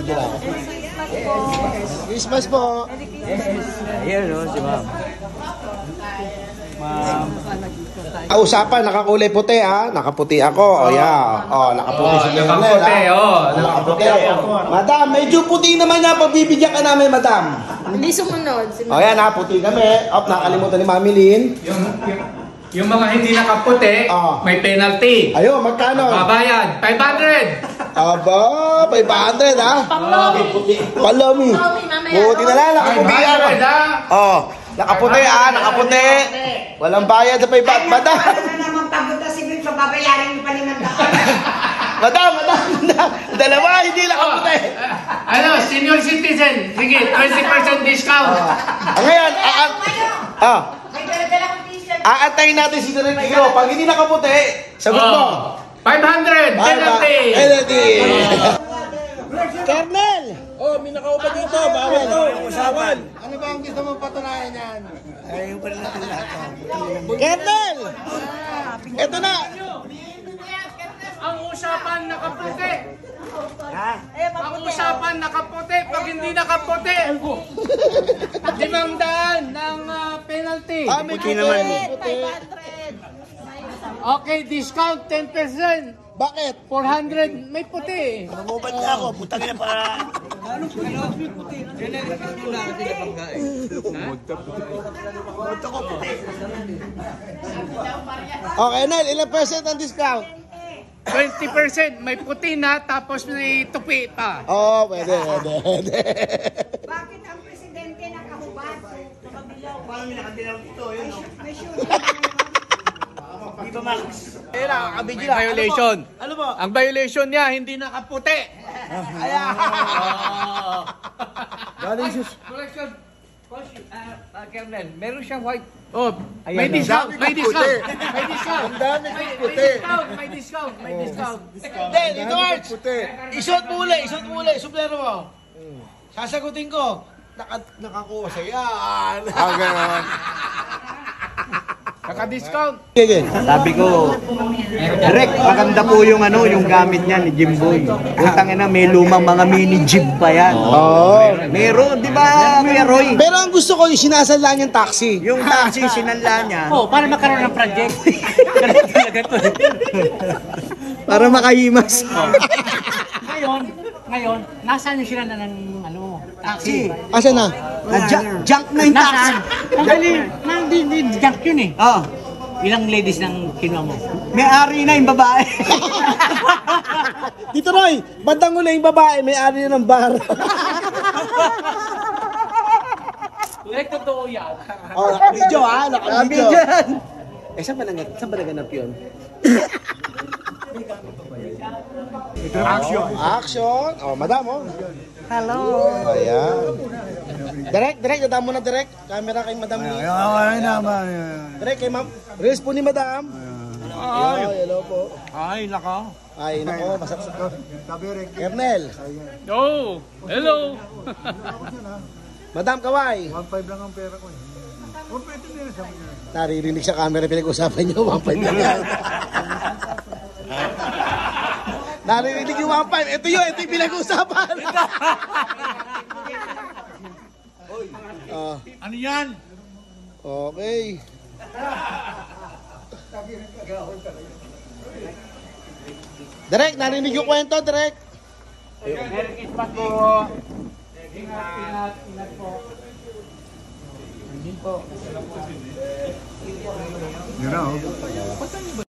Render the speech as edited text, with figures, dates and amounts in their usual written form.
Nakabidyo lang. Christmas po. Ayan o, si ma'am. Ma'am. Usapan, nakakulay puti ha. Nakaputi ako. O yeah. O, nakaputi si Kernel. Nakaputi, nakaputi. Madam, medyo puti naman niya. Pagbibigyan ka namin, madam. Hindi sumunod. O yan ha, puti kami. Op, nakalimutan ni Mami Lynn. Yung mga hindi nakaputi, may penalty. Ayun, magkano? Babayad, 500. Aba, 500 ha? Palomi. Buti na lang, nakaputi ako. Oh, nakaputi nakaputi. Walang bayad sa 500. Madam! Ano naman pagod na si Bim, so babayaran niyo pa rin ng Madam. Dalawa, hindi nakaputi. Ano, senior citizen. Sige, 20% discount. Ngayon, May dala-dala kong t-shirt. aantayin natin si Direk Hero. Pag hindi nakaputi, sagot mo. 500, penalty. Penalty. Kernel! Oh, may nakaupa dito. Bawal to. Usapan. Ano ba ang gusto mong patunayan yan? Ay, wala na lahat. Kernel! Ito na! Ang usapan nakaputi. Ang usapan nakaputi. Pag hindi nakaputi, 500 ng penalty. May puti naman. Okay, discount 10%. Bakit? 400, may puti. Nangubat na ako. Putang ina para... Okay, Nel, ilang percent ang discount? 20%, may puti na, tapos may tupi pa. Oo, pwede. Bakit ang presidente nakahubad? Nakabilaw. Paano may nakabilaw dito? Yun o. May shoes. Di ba Max? May violation. Ano ba? Ang violation niya, hindi nakaputi. Galing sus. Correction. Kernel, meron siyang white. Oh, may discount, may discount. May discount. Ang dami May puti. discount, may discount, may discount. Hindi, dito Arch. Isuot mo uli, suplero mo. Sasagutin ko. Nakakuha sa yan. Gano'n. Naka-discount. Sige. Sabi ko, Direk, maganda po yung yung gamit niya ni Jimboy. Utang ina, may lumang mga mini jeep pa yan. Oo. Meron, di ba, Kuya Roy? Pero ang gusto ko yung sinasala niyang taxi. Yung taxi, sinanla niya. Oh, para magkaroon ng project. Para makahimas. Ngayon, nasaan yung sila na ng taxi? Asa na? Junk na yung taxi. Nasaan? Hindi junk yun eh. Oh, Ilang ladies nang kinuha mo? may-ari na yung babae. Dito Roy, bandang uli yung babae, may-ari na ng bar. Direct totoo yan. Oh, naka-video ha, naka-video. yan. Saan ba naganap yun? Action! Oh, madam oh. Hello. Ayan. Direk, dada mo na direk. Camera kay madam ni. Direk kay ma'am. Reels po ni madam. Hello po. Ay, nako. Ay, nako, masaksak. Kernel. Oh, hello. Madam Kaway. 1.5 lang ang pera ko eh. Naririnig sa camera pinag-usapan niyo, 1.5 lang yan. Naririnig yung 1.5. Ito yung pinag-usapan. Ano yan? Okay. Direk, narinig yung kwento, Direk. Merry Christmas po. Ingat po. Yun na oh.